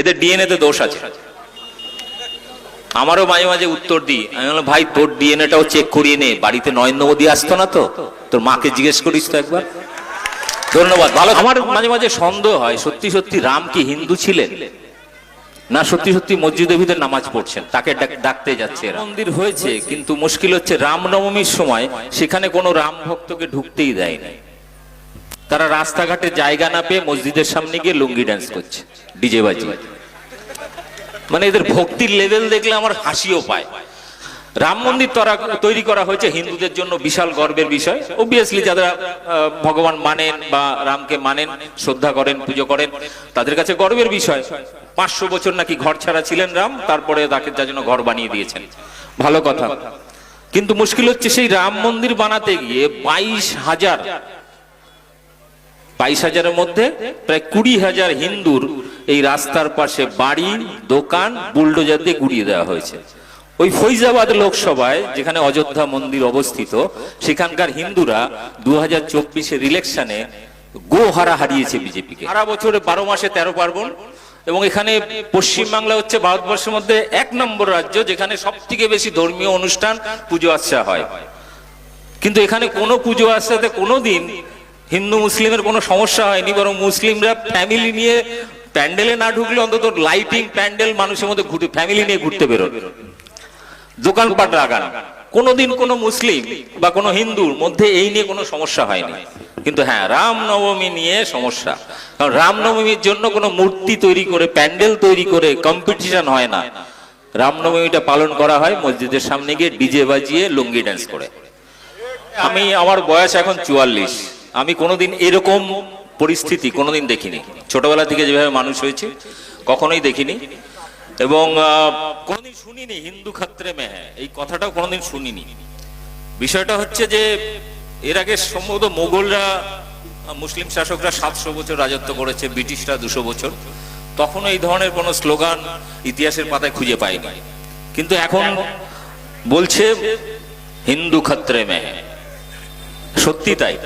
এদের ডিএনএ তে দোষ আছে। আমারও মাঝে মাঝে উত্তর দিই, আমি বললাম ভাই তোর ডিএনএটাও চেক করিয়ে নে, বাড়িতে নরেন্দ্র মোদী আসতো না তো, তোর মাকে জিজ্ঞেস করিস তো একবার। ধন্যবাদ, ভালো। আমার মাঝে মাঝে সন্দেহ হয় সত্যি সত্যি রাম কি হিন্দু ছিলেন, না সত্যি সত্যি মসজিদের ভিতরে নামাজ পড়ছেন, তাকে ডাকতে যাচ্ছে। মন্দির হয়েছে, কিন্তু মুশকিল হচ্ছে রামনবমীর সময় সেখানে কোনো রাম ভক্তকে ঢুকতেই দেয় না। তারা রাস্তাঘাটে জায়গা না পেয়ে মসজিদের সামনে গিয়ে লুঙ্গি ডান্স করছে, ডিজে বাজিয়ে। মানে এদের ভক্তির লেভেল দেখলে আমার হাসিও পায়। রাম মন্দির তৈরি করা হয়েছে হিন্দুদের জন্য বিশাল গর্বের বিষয়। অবভিয়াসলি যারা ভগবান মানেন বা রামকে মানেন, শ্রদ্ধা করেন, পুজো করেন, তাদের কাছে গর্বের বিষয়। 500 বছর নাকি ঘর ছাড়া ছিলেন রাম, তারপরে তাকে যার জন্য ঘর বানিয়ে দিয়েছেন, ভালো কথা। কিন্তু মুশকিল হচ্ছে সেই রাম মন্দির বানাতে গিয়ে 22,000-এর মধ্যে প্রায় 20,000 হিন্দুর এই রাস্তার পাশে বাড়ি, দোকান বুলডোজার দিয়ে গুড়িয়ে দেওয়া হয়েছে। ওই ফৈজাবাদ লোকসভায় যেখানে অযোধ্যা মন্দির অবস্থিত, সেখানকার হিন্দুরা 2024-এর ইলেকশনে গোহারা হারিয়েছে বিজেপিকে। সারা বছরে 12 মাসে 13 পার্বণ, এবং এখানে পশ্চিমবাংলা হচ্ছে ভারতবর্ষের মধ্যে 1 নম্বর রাজ্য যেখানে সব থেকে বেশি ধর্মীয় অনুষ্ঠান, পুজো আচ্ছা হয়। কিন্তু এখানে কোনো পুজো আচ্ছাতে কোনোদিন হিন্দু মুসলিমের কোনো সমস্যা হয়নি, বরং মুসলিমরা ফ্যামিলি নিয়ে প্যান্ডেলে না ঢুকলে অন্তত লাইটিং প্যান্ডেল মানুষের মধ্যে ঘুরতে, ফ্যামিলি নিয়ে ঘুরতে বেরোন, দোকানপাট লাগান। কোনোদিন কোনো মুসলিম বা কোনো হিন্দুর মধ্যে এই নিয়ে কোনো সমস্যা হয়নি। কিন্তু হ্যাঁ, রামনবমী নিয়ে সমস্যা। কারণ রামনবমীর জন্য কোনো মূর্তি তৈরি করে, প্যান্ডেল তৈরি করে কম্পিটিশন হয় না। রামনবমীটা পালন করা হয় মসজিদের সামনে গিয়ে ডিজে বাজিয়ে লুঙ্গি ডান্স করে। আমার বয়স এখন 44, আমি কোনোদিন এরকম পরিস্থিতি কোনোদিন দেখিনি। ছোটবেলা থেকে যেভাবে মানুষ হয়েছে কখনোই দেখিনি, এবং কোনোদিন শুনিনি হিন্দু খাত্রে মে হ্যায়, এই কথাটাও কোনোদিন শুনিনি। বিষয়টা হচ্ছে যে এর আগে সম্ভবত মোগলরা, মুসলিম শাসকরা 700 বছর রাজত্ব করেছে, ব্রিটিশরা 200 বছর, তখন এই ধরনের কোনো স্লোগান ইতিহাসের পাতায় খুঁজে পাইনি। কিন্তু এখন বলছে হিন্দু খাত্রে মে হ্যায়, সত্যি তাই।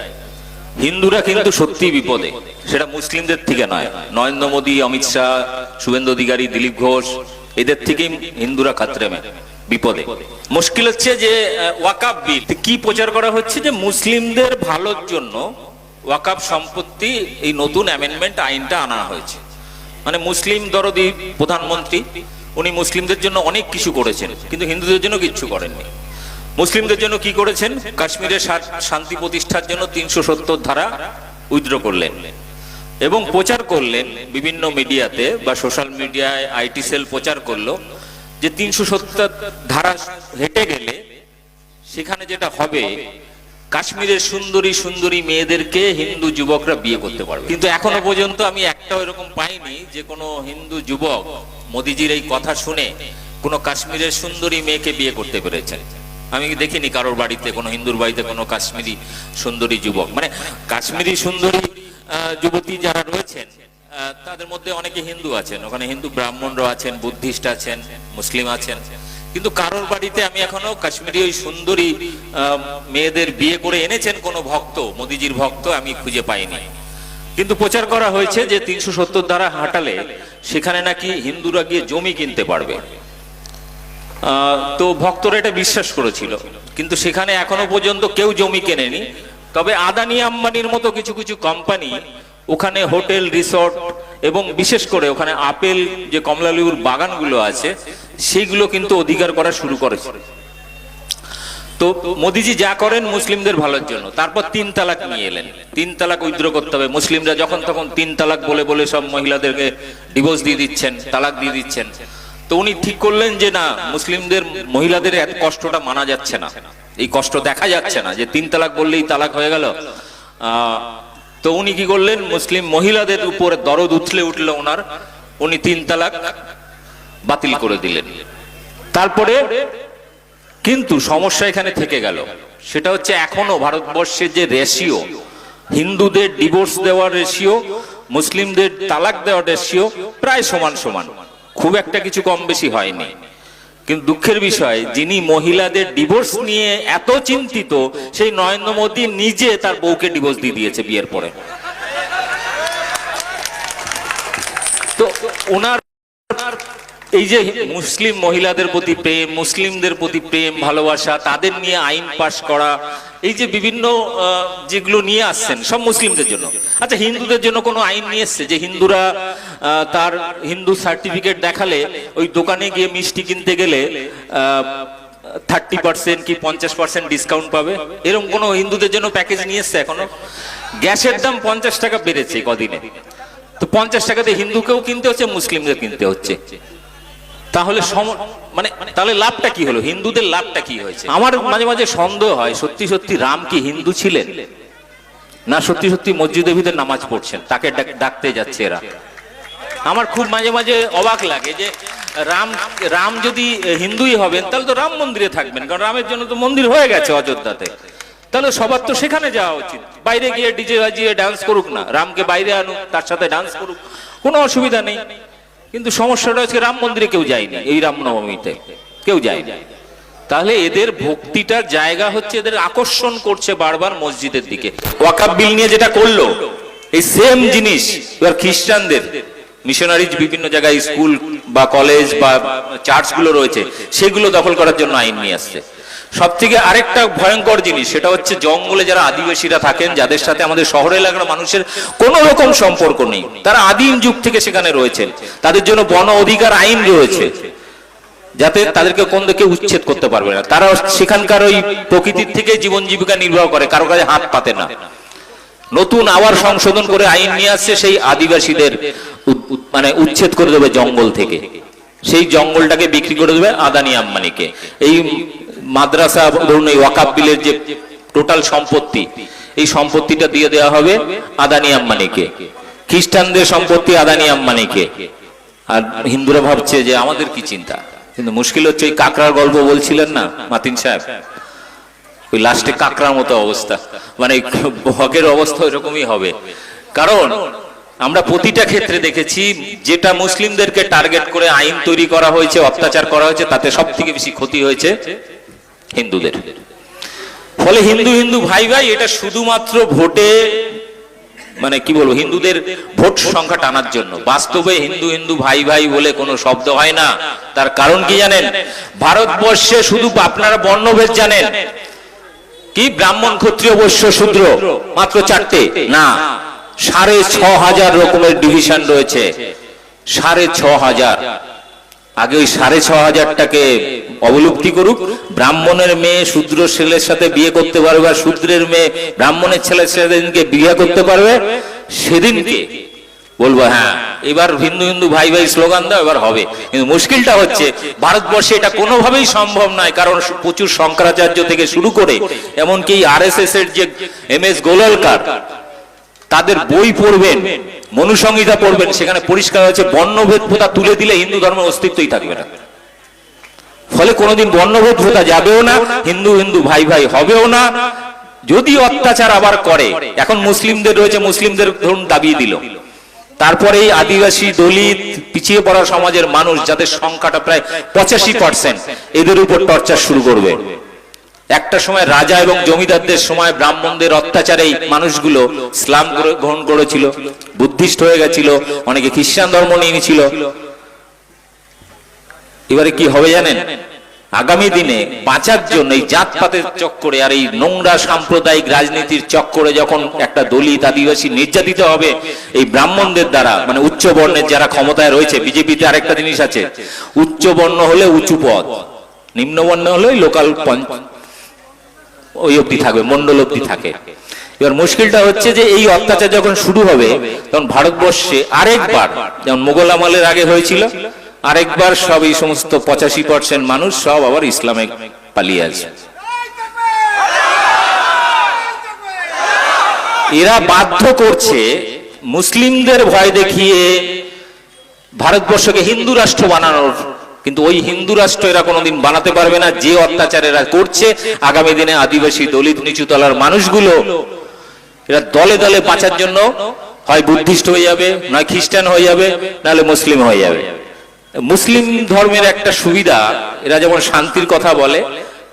হিন্দুরা কিন্তু সত্যি বিপদে, সেটা মুসলিমদের থেকে নয়। নরেন্দ্র মোদী, অমিত শাহ, শুভেন্দু অধিকারী, দিলীপ ঘোষ, এদের থেকেই হিন্দুরা খাত্রে মে বিপদে। মুশকিল হচ্ছে যে ওয়াকাফ বিল কি প্রচার করা হচ্ছে, যে মুসলিমদের ভালোর জন্য ওয়াকাফ সম্পত্তি এই নতুন অ্যামেন্ডমেন্ট আইনটা আনা হয়েছে। মানে মুসলিম দরদি প্রধানমন্ত্রী, উনি মুসলিমদের জন্য অনেক কিছু করেছেন, কিন্তু হিন্দুদের জন্য কিচ্ছু করেননি। মুসলিমদের জন্য কি করেছেন, কাশ্মীরের শান্তি প্রতিষ্ঠার জন্য 370 ধারা উইথড্র করলেন এবং প্রচার করলেন বিভিন্ন মিডিয়াতে বা সোশ্যাল মিডিয়ায়। আইটি সেল প্রচার করলো যে 370 ধারা হেঁটে গেলে সেখানে যেটা হবে, কাশ্মীরের সুন্দরী সুন্দরী মেয়েদেরকে হিন্দু যুবকরা বিয়ে করতে পারবে। কিন্তু এখনো পর্যন্ত আমি একটাও এরকম পাইনি যে কোনো হিন্দু যুবক মোদিজির এই কথা শুনে কোনো কাশ্মীরের সুন্দরী মেয়েকে বিয়ে করতে পেরেছেন। আমি দেখিনি কারোর বাড়িতে, কোনো হিন্দুর বাড়িতে কোনো কাশ্মীরি সুন্দরী যুবক। মানে কাশ্মীরি সুন্দরী যুবতী যারা রয়েছেন তাদের মধ্যে অনেকে হিন্দু আছেন, ওখানে হিন্দু ব্রাহ্মণরা আছেন, বুদ্ধিস্ট আছেন, মুসলিম আছেন, কিন্তু কারোর বাড়িতে আমি এখনো কাশ্মীরি ওই সুন্দরী মেয়েদের বিয়ে করে এনেছেন কোনো ভক্ত, মোদিজির ভক্ত, আমি খুঁজে পাইনি। কিন্তু প্রচার করা হয়েছে যে 370 ধারা হাঁটালে সেখানে নাকি হিন্দুরা গিয়ে জমি কিনতে পারবে। তো ভক্তরা এটা বিশ্বাস করেছিল, কিন্তু সেখানে এখনো পর্যন্ত কেউ জমি কেনেনি। তবে আদানি আম্বানির মতো কিছু কিছু কোম্পানি ওখানে হোটেল, রিসর্ট এবং বিশেষ করে ওখানে আপেল যে কমলালেবুর বাগানগুলো আছে সেইগুলো কিন্তু অধিকার করা শুরু করেছে। তো মোদিজি যা করেন মুসলিমদের ভালোর জন্য। তারপর 3 তালাক নিয়ে এলেন, 3 তালাক উইথড্র করতে হবে। মুসলিমরা যখন তখন 3 তালাক বলে বলে সব মহিলাদেরকে ডিভোর্স দিয়ে দিচ্ছেন, তালাক দিয়ে দিচ্ছেন। তো উনি ঠিক করলেন যে না, মুসলিমদের মহিলাদের এত কষ্টটা মানা যাচ্ছে না, এই কষ্ট দেখা যাচ্ছে না যে 3 তালাক বললেই তালাক হয়ে গেল। তো উনি কি করলেন, মুসলিম মহিলাদের উপরে দরদ উঠল ওনার, উনি 3 তালাক বাতিল করে দিলেন। তারপরে কিন্তু সমস্যা এখানে থেকে গেল, সেটা হচ্ছে এখনো ভারতবর্ষের যে রেশিও, হিন্দুদের ডিভোর্স দেওয়ার রেশিও, মুসলিমদের তালাক দেওয়ার রেশিও প্রায় সমান সমান, খুব একটা কিছু কম বেশি হয়নি। কিন্তু দুঃখের বিষয়, যিনি মহিলাদের ডিভোর্স নিয়ে এত চিন্তিত, সেই নরেন্দ্র মোদী নিজে তার বউকে ডিভোর্স দিয়ে দিয়েছে বিয়ের পরে। তো ওনার এই যে মুসলিম মহিলাদের প্রতি প্রেম, মুসলিমদের প্রতি প্রেম ভালোবাসা, তাদের নিয়ে আইন পাশ করা, এই যে বিভিন্ন যেগুলো নিয়ে আসছেন সব মুসলিমদের জন্য। আচ্ছা, হিন্দুদের জন্য কোনো আইন নিয়ে এসছে যে হিন্দুরা তার হিন্দু সার্টিফিকেট দেখালে ওই দোকানে গিয়ে মিষ্টি কিনতে গেলে 30% কি 50% ডিসকাউন্ট পাবে? এরকম কোনো হিন্দুদের জন্য প্যাকেজ নিয়ে এসছে এখনো? গ্যাসের দাম 50 টাকা বেড়েছে কদিনে, তো 50 টাকাতে হিন্দুকেও কিনতে হচ্ছে, মুসলিমদের কিনতে হচ্ছে। তাহলে মানে তাহলে লাভটা কি হলো? হিন্দুদের লাভটা কি হয়েছে? আমার মাঝে মাঝে সন্দেহ হয়, সত্যি সত্যি রাম কি হিন্দু ছিলেন, না সত্যি সত্যি মসজিদের ভিতরে নামাজ পড়ছেন, তাকে ডাকতে যাচ্ছে এরা। আমার খুব মাঝে মাঝে অবাক লাগে যে রাম যদি হিন্দুই হবেন তাহলে তো রাম মন্দিরে থাকবেন, কারণ রামের জন্য তো মন্দির হয়ে গেছে অযোধ্যাতে। তাহলে সবার তো সেখানে যাওয়া উচিত, বাইরে গিয়ে ডিজে বাজিয়ে ডান্স করুক না, রামকে বাইরে আনুক, তার সাথে ডান্স করুক, কোনো অসুবিধা নেই। কিন্তু সমস্যাটা হচ্ছে রাম মন্দিরে কেউ যায়নি, এই রামনবমীতে কেউ যায়নি। তাহলে এদের ভক্তিটার জায়গা হচ্ছে, এদের আকর্ষণ করছে বারবার মসজিদের দিকে। ওয়াকাফ বিল নিয়ে যেটা করলো, এই সেম জিনিস এবার খ্রিস্টানদের মিশনারিজ বিভিন্ন জায়গায় স্কুল বা কলেজ বা চার্চগুলো রয়েছে, সেগুলো দখল করার জন্য আইন নিয়ে আসছে। সব থেকে আরেকটা ভয়ঙ্কর জিনিস, সেটা হচ্ছে জঙ্গলে যারা আদিবাসীরা থাকেন, যাদের সাথে আমাদের শহর এলাকার মানুষের কোনো রকম সম্পর্ক নেই, তারা আদিম যুগ থেকে সেখানে রয়েছেন, তাদের জন্য বন অধিকার আইন রয়েছে, যাতে তাদেরকে কোন দিকে উচ্ছেদ করতে পারবে না। তারা সেখানকার ওই প্রকৃতির থেকে জীবন জীবিকা নির্বাহ করে, কারো কাছে হাত পাতে না। নতুন আবার সংশোধন করে আইন নিয়ে আসছে, সেই আদিবাসীদের মানে উচ্ছেদ করে দেবে জঙ্গল থেকে, সেই জঙ্গলটাকে বিক্রি করে দেবে আদানি আম্বানিকে। এই মাদ্রাসা ধরুন, এই ওয়াকাফ বিলের যে টোটাল সম্পত্তি, এই সম্পত্তিটা দিয়ে দেওয়া হবে আদানি আম্বানিকে, খ্রিস্টানদের সম্পত্তি আদানি আম্বানিকে। আর হিন্দুরা ভাবছে যে আমাদের কি চিন্তা। কিন্তু মুশকিল হচ্ছে, ওই কাকড়ার গল্প বলছিলেন না মাতিন সাহেব, ওই লাস্টে কাকড়ার মতো অবস্থা, মানে ভগের অবস্থা এরকমই হবে। কারণ আমরা প্রতিটা ক্ষেত্রে দেখেছি, যেটা মুসলিমদেরকে টার্গেট করে আইন তৈরি করা হয়েছে, অত্যাচার করা হয়েছে, তাতে সব থেকে বেশি ক্ষতি হয়েছে হিন্দুদের। ফলে হিন্দু হিন্দু ভাই ভাই, এটা শুধুমাত্র ভোটে, মানে কি বলবো, হিন্দুদের ভোট সংখ্যা টানার জন্য। বাস্তবে হিন্দু হিন্দু ভাই ভাই বলে কোনো শব্দ হয় না। তার কারণ কি জানেন? ভারতবর্ষে শুধু আপনারা বর্ণভেদ জানেন কি, ব্রাহ্মণ ক্ষত্রিয় বৈশ্য শূদ্র মাত্র 4টে না, 6,500 রকমের ডিভিশন রয়েছে, 6,500। আগে ওই 6,500টাকে অবলুপ্তি করুক। ব্রাহ্মণের মেয়ে শূদ্র ছেলের সাথে বিয়ে করতে পারবে, আর শূদ্রের মেয়ে ব্রাহ্মণের ছেলের সেদিনকে বিয়ে করতে পারবে, সেদিনকে বলবো হ্যাঁ এবার হিন্দু হিন্দু ভাই ভাই স্লোগান দাও, এবার হবে। কিন্তু মুশকিলটা হচ্ছে, ভারতবর্ষে এটা কোনোভাবেই সম্ভব নয়, কারণ প্রচুর শঙ্করাচার্য থেকে শুরু করে এমনকি RSS এর যে MS গোলওয়ালকার, তাদের বই পড়বেন, মনুসংহিতা পড়বেন, সেখানে পরিষ্কার হয়েছে বর্ণভেদ প্রথা তুলে দিলে হিন্দু ধর্মের অস্তিত্বই থাকবে না। ফলে কোনোদিন বর্ণভেদ প্রথা যাবেও না, হিন্দু হিন্দু ভাই ভাই হবেও না। যদি অত্যাচার আবার করে, এখন মুসলিমদের রয়েছে, মুসলিমদের ধরুন দাবিয়ে দিল, তারপরে এই আদিবাসী দলিত পিছিয়ে পড়া সমাজের মানুষ, যাদের সংখ্যাটা প্রায় 85%, এদের উপর টর্চার শুরু করবে। একটা সময় রাজা এবং জমিদারদের সময় ব্রাহ্মণদের অত্যাচারে এই মানুষগুলো ইসলাম গ্রহণ করেছিল, বুদ্ধিস্ট হয়ে গেছিল, অনেকে খ্রিস্টান ধর্ম নিয়ে নিয়েছিল। এবারে কি হবে জানেন? আগামী দিনে বাঁচার জন্য এই জাতপাতের চক্করে আর এই নোংরা সাম্প্রদায়িক রাজনীতির চক্করে যখন একটা দলিত আদিবাসী নির্যাতিত হবে এই ব্রাহ্মণদের দ্বারা, মানে উচ্চ বর্ণের যারা ক্ষমতায় রয়েছে, বিজেপিতে আরেকটা জিনিস আছে, উচ্চ বর্ণ হলে উঁচু পদ, নিম্ন বর্ণ হলে লোকাল ওই অব্দি থাকবে, মন্ডল অব্দি থাকে। এবার মুশকিলটা হচ্ছে যে এই অত্যাচার যখন শুরু হবে, তখন ভারতবর্ষে আরেকবার, যেমন মোগল আমলের আগে হয়েছিল, আরেকবার সব এই সমস্ত 85% মানুষ সব আবার ইসলামে পালিয়ে আসবে। এরা বাধ্য করছে মুসলিমদের ভয় দেখিয়ে ভারতবর্ষকে হিন্দু রাষ্ট্র বানানোর, কিন্তু ওই হিন্দু রাষ্ট্র এরা কোনোদিন বানাতে পারবে না। যে অত্যাচার এরা করছে, আগামী দিনে আদিবাসী দলিত নিচু তলার মানুষগুলো এরা দলে দলে বাঁচার জন্য হয় বুদ্ধিস্ট হয়ে যাবে, নয় খ্রিস্টান হয়ে যাবে, নাহলে মুসলিম হয়ে যাবে। মুসলিম ধর্মের একটা সুবিধা, এরা যেমন শান্তির কথা বলে,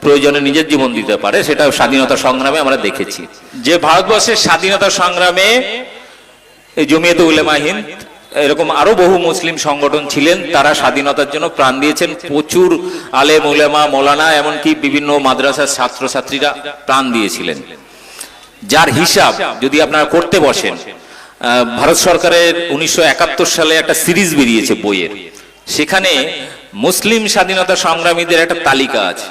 প্রয়োজনে নিজের জীবন দিতে পারে, সেটা স্বাধীনতা সংগ্রামে আমরা দেখেছি। যে ভারতবর্ষের স্বাধীনতা সংগ্রামে এই জমিয়তে উলেমা হিন্দ এরকম আরো বহু মুসলিম সংগঠন ছিলেন, তারা স্বাধীনতার জন্য প্রাণ দিয়েছেন। প্রচুর আলেম উলেমা মৌলানা এমনকি বিভিন্ন মাদ্রাসার ছাত্রছাত্রীরা প্রাণ দিয়েছিলেন, যার হিসাব যদি আপনারা করতে বসেন, ভারত সরকারের 1971 সালে একটা সিরিজ বেরিয়েছে বইয়ের, সেখানে মুসলিম স্বাধীনতা সংগ্রামীদের একটা তালিকা আছে।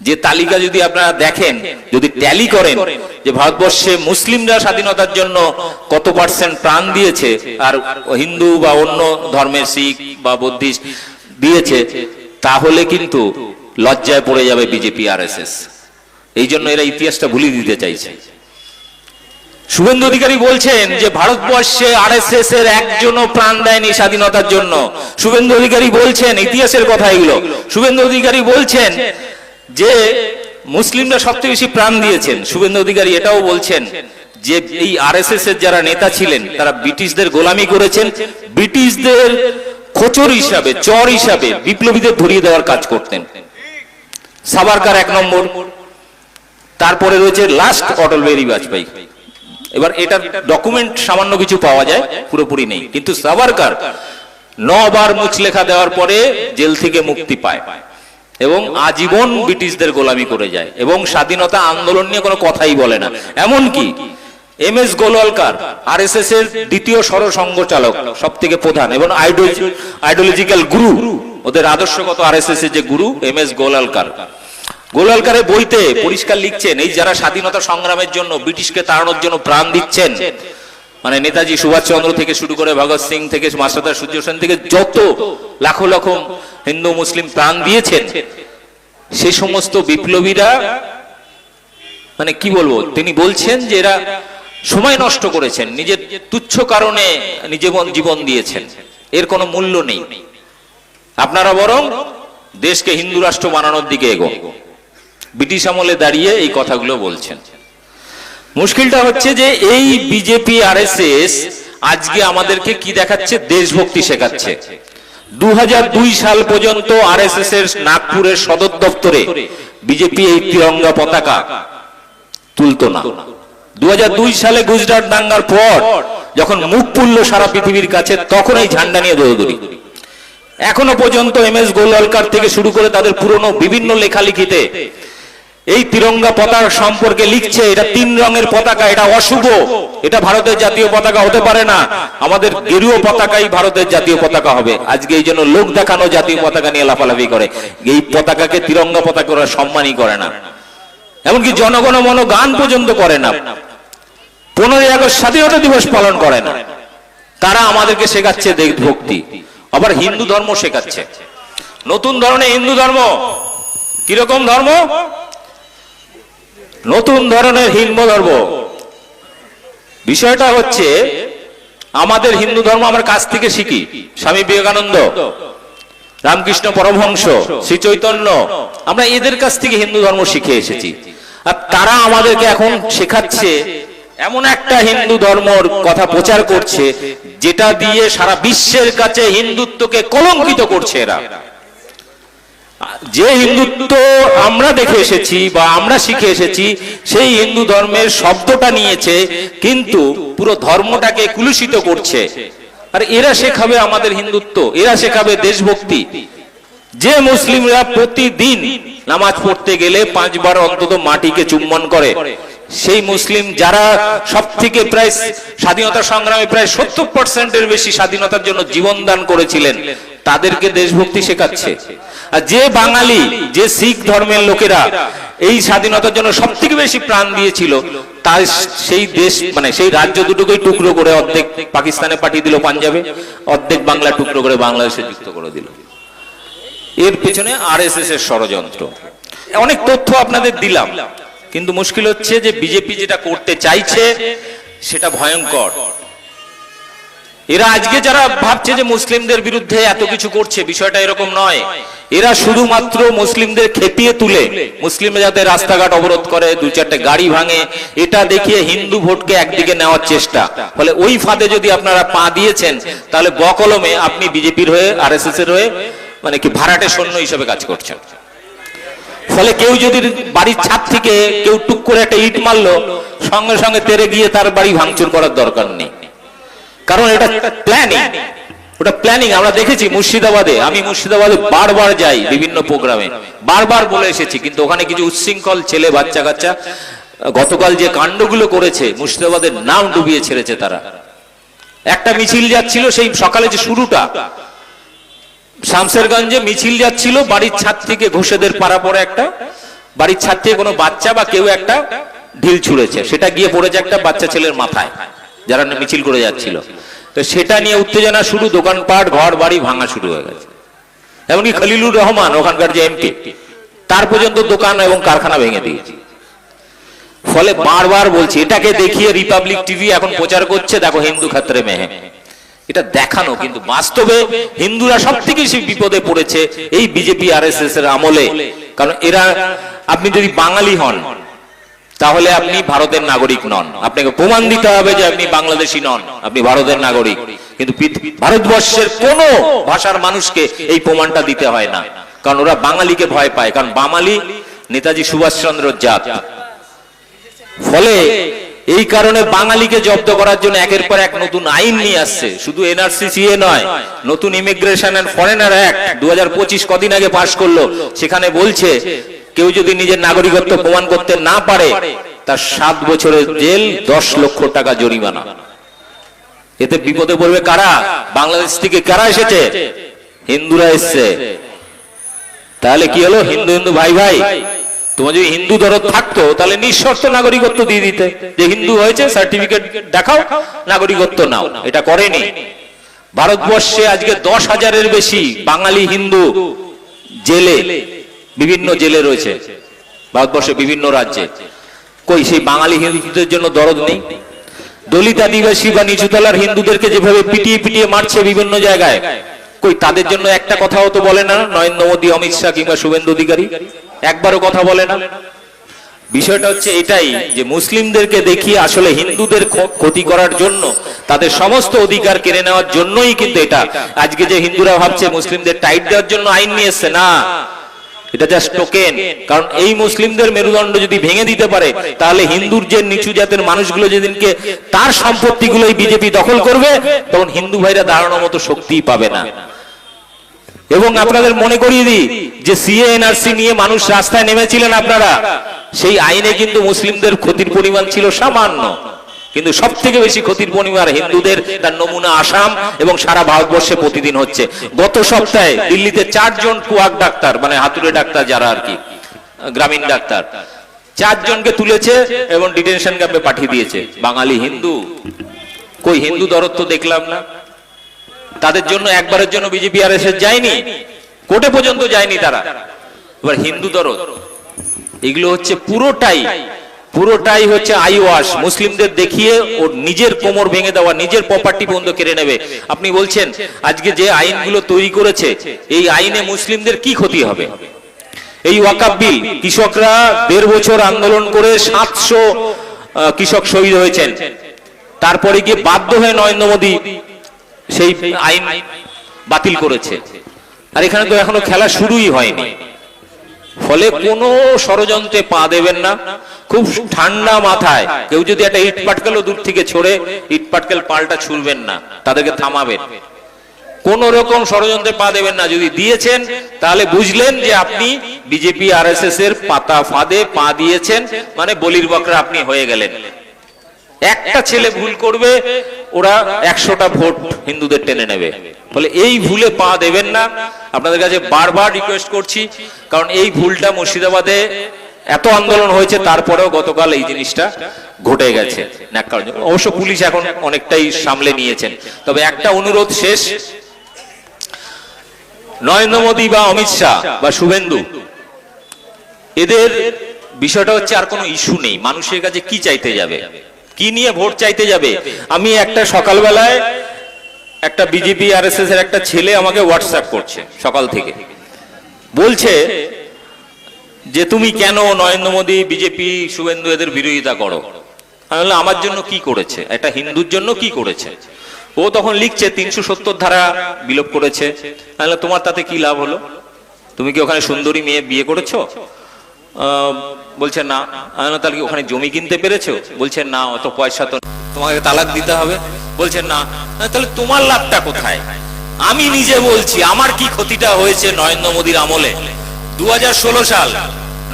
যে তালিকা যদি আপনারা দেখেন, যদি ট্যালি করেন যে ভারতবর্ষে মুসলিমরা স্বাধীনতার জন্য কত পার্সেন্ট প্রাণ দিয়েছে আর হিন্দু বা অন্য ধর্মের শিখ বা বুদ্ধিস্ট দিয়েছে, তাহলে কিন্তু লজ্জায় পড়ে যাবে বিজেপি আরএসএস। এই জন্য এরা ইতিহাসটা ভুলিয়ে দিতে চাইছে। শুভেন্দু অধিকারী বলছেন যে ভারতবর্ষে আরএসএস এর একজনও প্রাণ দেয়নি স্বাধীনতার জন্য। শুভেন্দু অধিকারী বলছেন, ইতিহাসের কথা এগুলো, শুভেন্দু অধিকারী বলছেন যে মুসলিমরা সবচেয়ে বেশি প্রাণ দিয়েছেন। শুভেন্দু অধিকারী এটাও বলছেন যে এই আরএসএস এর যারা নেতা ছিলেন তারা ব্রিটিশদের গোলামি করেছেন, ব্রিটিশদের খোঁচর হিসাবে, চর হিসাবে বিপ্লবীদের ধরিয়ে দেওয়ার কাজ করতেন। সাভারকার 1 নম্বর, তারপরে রয়েছে লাস্ট অটল বিহারী বাজপেয়ী। এবার এটার ডকুমেন্ট সামান্য কিছু পাওয়া যায়, পুরোপুরি নেই, কিন্তু সাভারকার 9 বার মুচলেখা দেওয়ার পরে জেল থেকে মুক্তি পায় এবং আজীবন ব্রিটিশদের গোলামি করে যায় এবং স্বাধীনতা আন্দোলন নিয়ে কোনো কথাই বলে না। এমনকি এমএস গোলওয়ালকার আরএসএস এর দ্বিতীয় সরসংঘ চালক, সব থেকে প্রধান এবং আইডিওলজিক্যাল গুরু, ওদের আদর্শগত আরএসএস এর যে গুরু এমএস গোলওয়ালকারের বইতে পরিষ্কার লিখছেন, এই যারা স্বাধীনতা সংগ্রামের জন্য ব্রিটিশকে তাড়ানোর জন্য প্রাণ দিচ্ছেন, মানে নেতাজি সুভাষচন্দ্র থেকে শুরু করে ভগৎ সিং থেকে মাস্টারদা সূর্য সেন থেকে যত লাখো লাখো হিন্দু মুসলিম প্রাণ দিয়েছেন, সেই সমস্ত বিপ্লবীরা মানে কি বলবো, তিনি বলছেন যে এরা সময় নষ্ট করেছেন, নিজের তুচ্ছ কারণে জীবন দিয়েছেন, এর কোনো মূল্য নেই। আপনারা বরং দেশকে হিন্দু রাষ্ট্র বানানোর দিকে এগোন। ব্রিটিশ আমলে দাঁড়িয়ে এই কথাগুলো বলছেন। মুশকিলটা হচ্ছে যে এই বিজেপি আরএসএস আজকে আমাদেরকে কি দেখাচ্ছে, দেশভক্তি শেখাচ্ছে। 2002 সাল পর্যন্ত আরএসএস এর নাগপুরের সদর দপ্তরে বিজেপি এই তিরঙ্গা পতাকা তুলতো না। 2002 সালে গুজরাট দাঙ্গার পর যখন মুখ পুরল সারা পৃথিবীর কাছে, তখন এই ঝান্ডা নিয়ে দৌড়দৌড়ি। এখনো পর্যন্ত এমএস গোলওয়ালকার থেকে শুরু করে তাদের পুরনো বিভিন্ন লেখালেখিতে এই তিরঙ্গা পতাকা সম্পর্কে লিখছে, এটা 3 রঙের পতাকা, এটা অশুভ, এটা ভারতের জাতীয় পতাকা হতে পারে না, আমাদের গেরুয়া পতাকাই ভারতের জাতীয় পতাকা হবে। আজকে এই জন্য লোক দেখানো জাতীয় পতাকা নিয়ে লাফালাফি করে, এই পতাকাকে তিরঙ্গা পতাকা ওরা সম্মানই করে না, এমনকি জনগণ মন গান পর্যন্ত করে না, 15ই আগস্ট স্বাধীনতা দিবস পালন করে না। তারা আমাদেরকে শেখাচ্ছে দেশভক্তি, আবার হিন্দু ধর্ম শেখাচ্ছে, নতুন ধরনের হিন্দু ধর্ম। কিরকম ধর্ম? নতুন ধরনের হিন্দু ধর্ম। বিষয়টা হচ্ছে আমাদের হিন্দু ধর্ম আমরা কাছ থেকে শিখি, স্বামী বিবেকানন্দ, রামকৃষ্ণ পরমহংস, শ্রী চৈতন্য, আমরা এদের কাছ থেকে হিন্দু ধর্ম শিখে এসেছি। আর তারা আমাদেরকে এখন শেখাচ্ছে এমন একটা হিন্দু ধর্মর কথা প্রচার করছে যেটা দিয়ে সারা বিশ্বের কাছে হিন্দুত্বকে কলঙ্কিত করছে। এরা যে হিন্দুত্ব আমরা দেখে এসেছি বা আমরা শিখে এসেছি, সেই হিন্দু ধর্মের শব্দটা নিয়েছে, কিন্তু পুরো ধর্মটাকে কুলুষিত করছে। আর এরা শেখাবে আমাদের হিন্দুত্ব, এরা শেখাবে দেশভক্তি। যে মুসলিমরা প্রতিদিন নামাজ পড়তে গেলে 5 বার অন্তত মাটিকে চুম্বন করে, সেই মুসলিম যারা সব থেকে প্রায় স্বাধীনতা সংগ্রামে প্রায় 70% বেশি স্বাধীনতার জন্য জীবন দান করেছিলেন, তাদেরকে দেশভক্তি শেখাচ্ছে। আর যে বাঙালি, যে শিখ ধর্মের লোকেরা এই স্বাধীনতার জন্য সব থেকে বেশি প্রাণ দিয়েছিল, তার সেই দেশ মানে সেই রাজ্য দুটোকেই টুকরো করে অর্ধেক পাকিস্তানে পাঠিয়ে দিল, পাঞ্জাবে, অর্ধেক বাংলা টুকরো করে বাংলাদেশে যুক্ত করে দিল। এর পেছনে আরএসএস এর ষড়যন্ত্র। অনেক তথ্য আপনাদের দিলাম, কিন্তু মুশকিল হচ্ছে যে বিজেপি যেটা করতে চাইছে সেটা ভয়ঙ্কর। এরা আজকে যারা ভাবছে যে মুসলিমদের বিরুদ্ধে এত কিছু করছে, বিষয়টা এরকম নয়। এরা শুধুমাত্র মুসলিমদের খেপিয়ে তুলে, মুসলিমরা যাতে রাস্তাঘাট অবরোধ করে, 2-4টে গাড়ি ভাঙে, এটা দেখিয়ে হিন্দু ভোটকে একদিকে নেওয়ার চেষ্টা। ফলে ওই ফাঁদে যদি আপনারা পা দিয়েছেন, তাহলে বকলমে আপনি বিজেপির হয়ে, আরএসএস এর হয়ে মানে কি ভাড়াটে সৈন্য হিসেবে কাজ করছেন। ফলে কেউ যদি বাড়ির ছাদ থেকে কেউ টুক করে একটা ইট মারলো, সঙ্গে সঙ্গে তেরে গিয়ে তার বাড়ি ভাঙচুর করার দরকার নেই। কারণ এটা প্ল্যানিং, ওটা প্ল্যানিং। আমরা দেখেছি মুর্শিদাবাদে, আমি মুর্শিদাবাদে বারবার যাই বিভিন্ন প্রোগ্রামে, বারবার বলে এসেছি, কিন্তু ওখানে কিছু উচ্ছৃঙ্খল ছেলে বাচ্চা কাচ্চা গতকাল যে কাণ্ডগুলো করেছে, মুর্শিদাবাদের নাম ডুবিয়ে ছেড়েছে তারা। একটা মিছিল যাচ্ছিল, সেই সকালে যে শুরুটা, শামসেরগঞ্জে মিছিল যাচ্ছিল, বাড়ির ছাদ থেকে ঘোষেদের পাড়া পড়ে একটা বাড়ির ছাদ থেকে কোনো বাচ্চা বা কেউ একটা ঢিল ছুঁড়েছে, সেটা গিয়ে পড়েছে একটা বাচ্চা ছেলের মাথায়, যারা মিছিল করে যাচ্ছিল। তো সেটা নিয়ে উত্তেজনা শুরু, দোকানপাট ঘর বাড়ি ভাঙা শুরু হয়ে গেছে। এমনকি খলিলুর রহমান ওখানকার যে এমপি, তার পর্যন্ত দোকান এবং কারখানা ভেঙে দিয়েছে। ফলে বারবার বলছি, এটাকে দেখিয়ে রিপাবলিক টিভি এখন প্রচার করছে, দেখো হিন্দু খাতরে মেহে, এটা দেখানো। কিন্তু বাস্তবে হিন্দুরা সব থেকে বেশি বিপদে পড়েছে এই বিজেপি আরএসএস এর আমলে। কারণ এরা, আপনি যদি বাঙালি হন তাহলে আপনি ভারতের নাগরিক নন, আপনাকে প্রমাণ দিতে হবে যে আপনি বাংলাদেশি নন, আপনি ভারতের নাগরিক। কিন্তু ভারতবর্ষের কোন ভাষার মানুষকে এই প্রমাণটা দিতে হয় না, কারণ ওরা বাঙালিকে ভয় পায়, কারণ বাঙালি নেতাজি সুভাষচন্দ্র জাত। ফলে এই কারণে বাঙালিকে জব্দ করার জন্য একের পর এক নতুন আইন নিয়ে আসছে। শুধু এনআরসি সিএ নয়, নতুন ইমিগ্রেশন এন্ড ফরেনার অ্যাক্ট 2025 কদিন আগে পাশ করলো। সেখানে বলছে কেউ যদি নিজের নাগরিকত্ব প্রমাণ করতে না পারে, তার 7 বছরের জেল, 10 লক্ষ টাকা জরিমানা। এতে বিপদে পড়বে কারা? বাংলাদেশ থেকে কারা এসেছে? হিন্দুরা এসছে। তাহলে কি হলো? হিন্দু হিন্দু ভাই ভাই। তোমার যদি হিন্দু দরদ থাকতো তাহলে নিঃশর্ত নাগরিকত্ব দিয়ে দিতে, যে হিন্দু হয়েছে সার্টিফিকেট দেখাও, নাগরিকত্ব নাও। এটা করেনি। ভারতবর্ষে আজকে 10,000-এর বেশি বাঙালি হিন্দু জেলে, বিভিন্ন জেলে রয়েছে ভারতবর্ষে বিভিন্ন রাজ্যে। কই সেই বাঙালি হিন্দুদের জন্য দরদ নেই? দলিত আদিবাসী বা নিচুতলার হিন্দুদেরকে যেভাবে পিটিয়ে পিটিয়ে মারছে বিভিন্ন জায়গায়, কই তাদের জন্য একটা কথাও তো বলে না নরেন্দ্র মোদী, অমিত শাহ কিংবা শুভেন্দু অধিকারী? একবারও কথা বলে না। বিষয়টা হচ্ছে এটাই যে মুসলিমদেরকে দেখিয়ে আসলে হিন্দুদের ক্ষতি করার জন্য, তাদের সমস্ত অধিকার কেড়ে নেওয়ার জন্যই কিন্তু এটা। আজকে যে হিন্দুরা ভাবছে মুসলিমদের টাইট দেওয়ার জন্য আইন নিয়ে এসছে, না, এটা জাস্ট টোকেন। কারণ এই মুসলিমদের মেরুদণ্ড যদি ভেঙে দিতে পারে, তাহলে হিন্দুর যে নিচু জাতের মানুষগুলো যেদিনকে তার সম্পত্তিগুলোই বিজেপি দখল করবে, তখন হিন্দু ভাইরা দাঁড়ানোর মতো শক্তিই পাবে না। এবং আপনাদের মনে করিয়ে দিই যে সিএ এনআরসি নিয়ে মানুষ রাস্তায় নেমেছিলেন আপনারা, সেই আইনে কিন্তু মুসলিমদের ক্ষতির পরিমাণ ছিল সামান্য, কিন্তু সব থেকে বেশি ক্ষতির পরিমাণ হিন্দুদের। তার নমুনা আসাম এবং সারা ভারতবর্ষে প্রতিদিন হচ্ছে। গত সপ্তাহে দিল্লিতে 4 জন কুয়াক ডাক্তার, মানে হাতুড়ে ডাক্তার যারা আর কি, গ্রামীণ ডাক্তার, 4 জনকে তুলেছে এবং ডিটেনশন ক্যাম্পে পাঠিয়ে দিয়েছে। বাঙালি হিন্দু, কই হিন্দু দরদ তো দেখলাম না। তাদের জন্য একবারের জন্য বিজেপি আরএসএস যায়নি, কোর্টে পর্যন্ত যায়নি তারা। এবার হিন্দু দরদ, এগুলো হচ্ছে পুরোটাই হচ্ছে আই ওয়াশ। মুসলিমদের দেখিয়ে ওর নিজের কোমর ভেঙে দেওয়া, নিজের প্রপার্টি পর্যন্ত কেড়ে নেবে। আপনি বলছেন আজকে যে আইনগুলো তৈরি করেছে, এই আইনে মুসলিমদের কি ক্ষতি হবে? এই ওয়াকাফ বিল, কৃষকরা 1.5 বছর আন্দোলন করে 700 কৃষক শহীদ হয়েছেন। তারপরে গিয়ে বাধ্য হয়ে নরেন্দ্র মোদী সেই আইন বাতিল করেছে। আর এখানে তো এখনো খেলা শুরুই হয়নি। ফলে কোনো ষড়যন্ত্রে পা দেবেন না, খুব ঠান্ডা মাথায়। কেউ যদি একটা ইট পাটকেলও দূর থেকে ছড়ে, ইট পাটকেল পাল্টা ছুড়বেন না, তাদেরকে থামাবেন। কোন রকম ষড়যন্ত্রে পা দেবেন না। যদি দিয়েছেন তাহলে বুঝলেন যে আপনি বিজেপি আরএসএস এর পাতা ফাঁদে পা দিয়েছেন, মানে বলির বকরা আপনি হয়ে গেলেন। একটা ছেলে ভুল করবে, ওরা 100টা ভোট হিন্দুদের টেনে নেবে। ফলে এই ভুলে পা দেবেন না, আপনাদের কাছে বারবার রিকোয়েস্ট করছি। কারণ এই ভুলটা মুর্শিদাবাদে এত আন্দোলন হয়েছে, তারপরেও গতকাল এই জিনিসটা ঘটে গেছে। অবশ্য পুলিশ এখন অনেকটাই সামলে নিয়েছেন। তবে একটা অনুরোধ শেষ, নরেন্দ্র মোদী বা অমিত শাহ বা শুভেন্দু, এদের বিষয়টা হচ্ছে আর কোনো ইস্যু নেই। মানুষের কাছে কি চাইতে যাবে, কি নিয়ে ভোট চাইতে যাবে? আমি একটা সকালবেলায় একটা বিজেপি আরএসএস এর একটা ছেলে আমাকে হোয়াটসঅ্যাপ করছে সকাল থেকে, বলছে যে তুমি কেন নরেন্দ্র মোদী, বিজেপি, শুভেন্দু এদের বিরোধিতা করো? আমি বললাম আমার জন্য কি করেছে, একটা হিন্দুর জন্য কি করেছে? ও তখন লিখছে 370 ধারা বিলোপ করেছে। আমি বললাম তোমার তাতে কি লাভ হলো? তুমি কি ওখানে সুন্দরী মেয়ে বিয়ে করেছো? বলছে না। আমি বললাম তাহলে কি ওখানে জমি কিনতে পেরেছো? বলছে না, অত পয়সা তো তোমাকে তালাক দিতে হবে। বলছেন না, তাহলে তোমার লাভটা কোথায়? আমি নিজে বলছি আমার কি ক্ষতিটা হয়েছে নরেন্দ্র মোদীর আমলে। 2016 সাল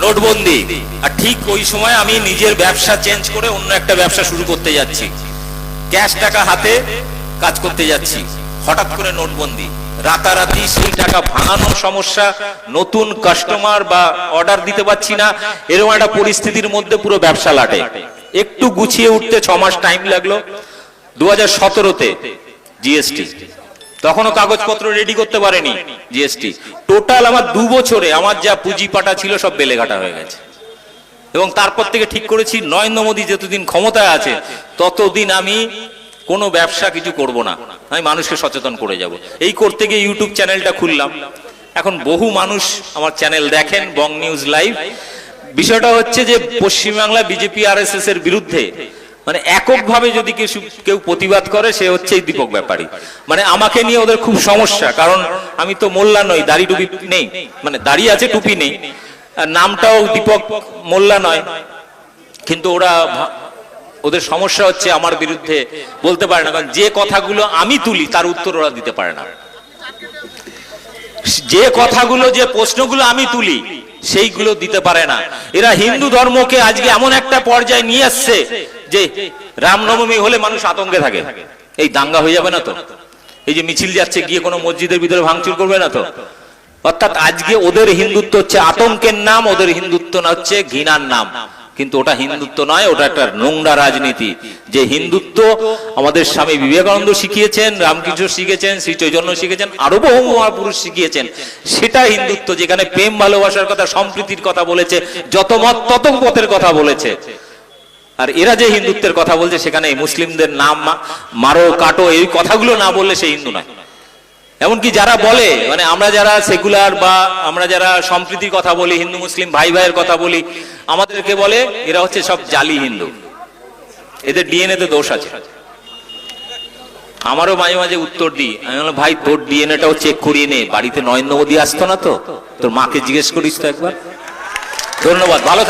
নোটবন্দি, আর ঠিক ওই সময় আমি নিজের ব্যবসা চেঞ্জ করে অন্য একটা ব্যবসা শুরু করতে যাচ্ছি, ক্যাশ টাকা হাতে কাজ করতে যাচ্ছি, হঠাৎ করে নোটবন্দি, রাতারাতি সেই টাকা ভাঙানোর সমস্যা, নতুন কাস্টমার বা অর্ডার দিতে পারছি না, এরকম একটা পরিস্থিতির মধ্যে পুরো ব্যবসা লাটে। একটু গুছিয়ে উঠতে 6 মাস টাইম লাগলো। 2017-তে জিএসটি, তখনও কাগজপত্র রেডি করতে পারেনি জিএসটি। টোটাল আমার 2 বছরে আমার যা পুঁজি পাটা ছিল সব বেলেঘাটা হয়ে গেছে। এবং তারপর থেকে ঠিক করেছি নরেন্দ্র মোদী যতদিন ক্ষমতায় আছে ততদিন আমি কোনো ব্যবসা কিছু করব না, আমি মানুষকে সচেতন করে যাব। এই করতে গিয়ে ইউটিউব চ্যানেলটা খুললাম, এখন বহু মানুষ আমার চ্যানেল দেখেন, বং নিউজ লাইভ। বিষয়টা হচ্ছে যে পশ্চিমবাংলা বিজেপি আরএসএস এর বিরুদ্ধে মানে এককভাবে যদি কেউ প্রতিবাদ করে সে হচ্ছে এই দীপক ব্যাপারী। মানে আমাকে নিয়ে ওদের খুব সমস্যা, কারণ আমি তো মোল্লা নই, দাড়ি টুপি নেই, মানে দাড়ি আছে টুপি নেই, আর নামটাও দীপক মোল্লা নয়, কিন্তু ওদের সমস্যা হচ্ছে আমার বিরুদ্ধে বলতে পারে না, কারণ যে কথাগুলো আমি তুলি তার উত্তর ওরা দিতে পারে না। যে কথাগুলো, যে প্রশ্নগুলো আমি তুলি সেইগুলো দিতে পারে না। এরা হিন্দু ধর্মকে আজকে এমন একটা পর্যায়ে নিয়ে আসছে যে রামনবমী হলে মানুষ আতঙ্কে থাকে, এই দাঙ্গা হয়ে যাবে না তো, এই যে মিছিল যাচ্ছে গিয়ে কোনো মসজিদের ভিতরে ভাঙচুর করবে না তো। অর্থাৎ আজকে ওদের হিন্দুত্ব হচ্ছে আতঙ্কের নাম, ওদের হিন্দুত্ব না হচ্ছে ঘৃণার নাম। কিন্তু ওটা হিন্দুত্ব নয়, ওটা একটা নোংরা রাজনীতি। যে হিন্দুত্ব আমাদের স্বামী বিবেকানন্দ শিখিয়েছেন, রামকৃষ্ণ শিখেছেন, শ্রী চৈতন্য শিখেছেন, আরো বহু মহাপুরুষ শিখিয়েছেন, সেটা হিন্দুত্ব, যেখানে প্রেম ভালোবাসার কথা, সম্প্রীতির কথা বলেছে, যত মত তত পথের কথা বলেছে। আর এরা যে হিন্দুত্বের কথা বলছে সেখানে মুসলিমদের নাম মারো কাটো এই কথাগুলো না বললে সে হিন্দু নয়। এমনকি যারা বলে, মানে আমরা যারা সেকুলার বা আমরা যারা সম্প্রীতির কথা বলি, হিন্দু মুসলিম ভাই ভাইয়ের কথা বলি, আমাদেরকে বলে এরা হচ্ছে সব জালি হিন্দু, এদের ডিএনএ তে দোষ আছে। আমারও মাঝে মাঝে উত্তর দিই, আমি বললাম ভাই তোর ডিএনএটাও চেক করিয়ে নে, বাড়িতে নরেন্দ্র মোদী আসতো না তো, তোর মাকে জিজ্ঞেস করিস তো একবার। ধন্যবাদ, ভালো।